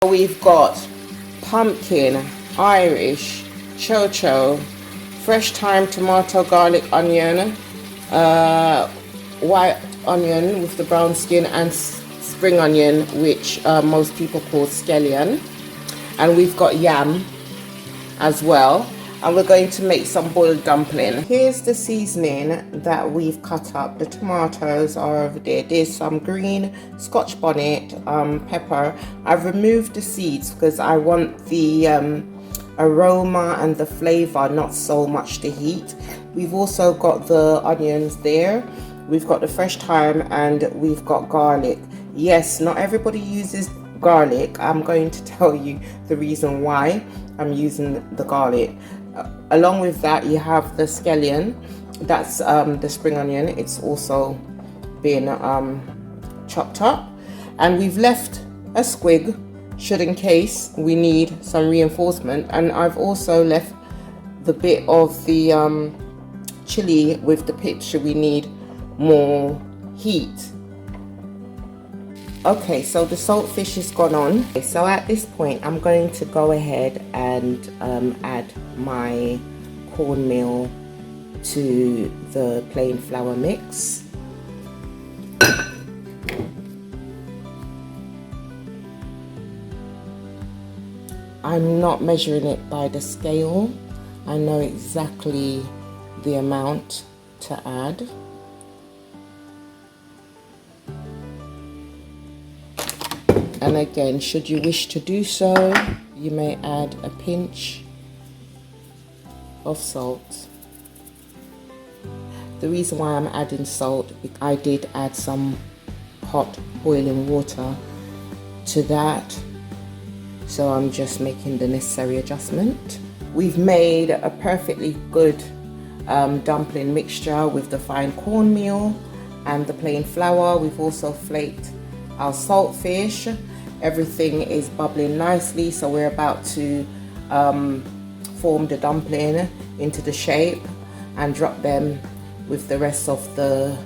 So we've got pumpkin, Irish, Cho Cho, fresh thyme, tomato, garlic, onion, white onion with the brown skin, and spring onion, which most people call scallion. And we've got yam as well. And we're going to make some boiled dumpling. Here's the seasoning that we've cut up. The tomatoes are over there. There's some green Scotch bonnet pepper. I've removed the seeds because I want the aroma and the flavor, not so much the heat. We've also got the onions there. We've got the fresh thyme and we've got garlic. Yes, not everybody uses garlic. I'm going to tell you the reason why I'm using the garlic. Along with that, you have the scallion, that's the spring onion. It's also been chopped up, and we've left a squig should in case we need some reinforcement. And I've also left the bit of the chili with the pips should we need more heat. Okay, so the saltfish has gone on. So at this point, I'm going to go ahead and add my cornmeal to the plain flour mix. I'm not measuring it by the scale. I know exactly the amount to add. And again, should you wish to do so, you may add a pinch of salt. The reason why I'm adding salt, I did add some hot boiling water to that, so I'm just making the necessary adjustment. We've made a perfectly good dumpling mixture with the fine cornmeal and the plain flour. We've also flaked our saltfish. Everything is bubbling nicely, so we're about to form the dumpling into the shape and drop them with the rest of the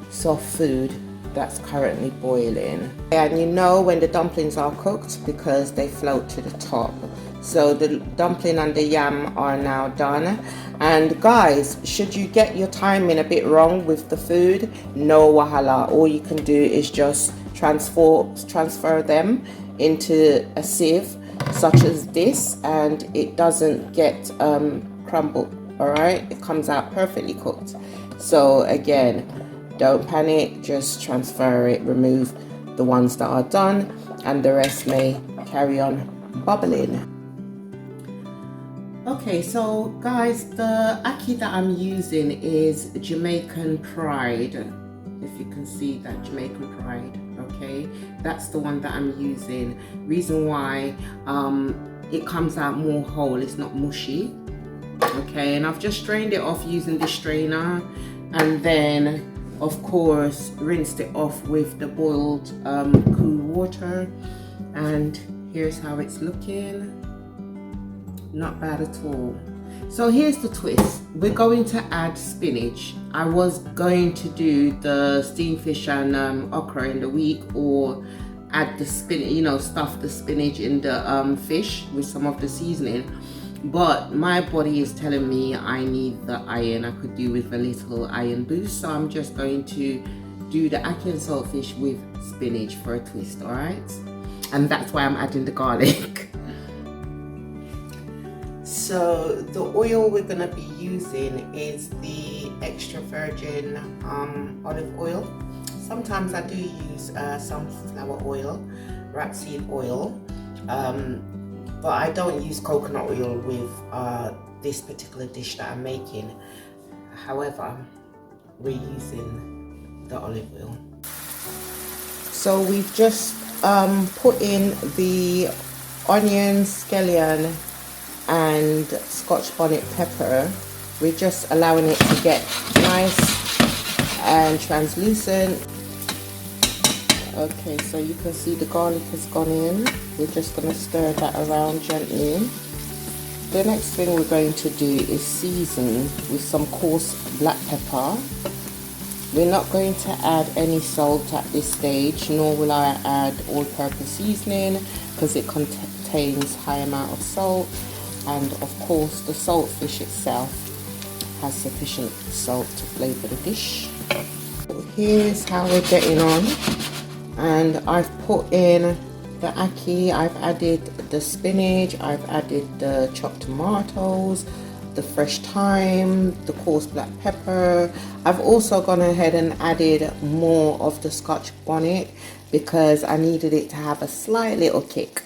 soft food that's currently boiling. And you know when the dumplings are cooked because they float to the top. So the dumpling and the yam are now done. And guys, should you get your timing a bit wrong with the food, no wahala. All you can do is just transfer them into a sieve such as this, and it doesn't get crumbled. All right, it comes out perfectly cooked. So again, don't panic, just transfer it, remove the ones that are done, and the rest may carry on bubbling. Okay, so guys, the ackee that I'm using is Jamaican Pride. If you can see that, Jamaican Pride. Okay, that's the one that I'm using. Reason why it comes out more whole, it's not mushy. Okay, and I've just strained it off using this strainer, and then of course rinsed it off with the boiled cool water, and here's how it's looking. Not bad at all. So here's the twist. We're going to add spinach. I was going to do the steamed fish and okra in the week, or add the spinach, you know, stuff the spinach in the fish with some of the seasoning. But my body is telling me I need the iron. I could do with a little iron boost. So I'm just going to do the ackee and saltfish with spinach for a twist, all right? And that's why I'm adding the garlic. So the oil we're going to be using is the extra virgin olive oil. Sometimes I do use sunflower oil, rapeseed oil, but I don't use coconut oil with this particular dish that I'm making. However, we're using the olive oil. So we've just put in the onions, scallion, and Scotch bonnet pepper. We're just allowing it to get nice and translucent. Okay, so you can see the garlic has gone in. We're just going to stir that around gently. The next thing we're going to do is season with some coarse black pepper. We're not going to add any salt at this stage, nor will I add all-purpose seasoning. because it contains high amount of salt, and of course the saltfish itself has sufficient salt to flavour the dish. So here's how we're getting on, and I've put in the ackee, I've added the spinach, I've added the chopped tomatoes, the fresh thyme, the coarse black pepper. I've also gone ahead and added more of the Scotch bonnet because I needed it to have a slight little kick.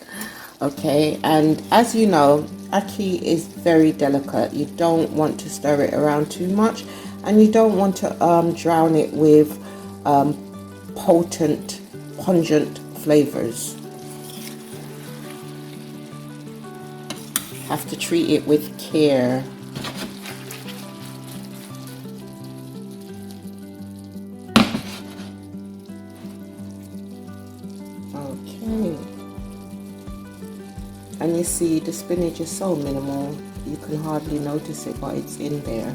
Okay, and as you know, ackee is very delicate. You don't want to stir it around too much, and you don't want to drown it with pungent flavors. Have to treat it with care. Okay, and you see the spinach is so minimal you can hardly notice it, but it's in there.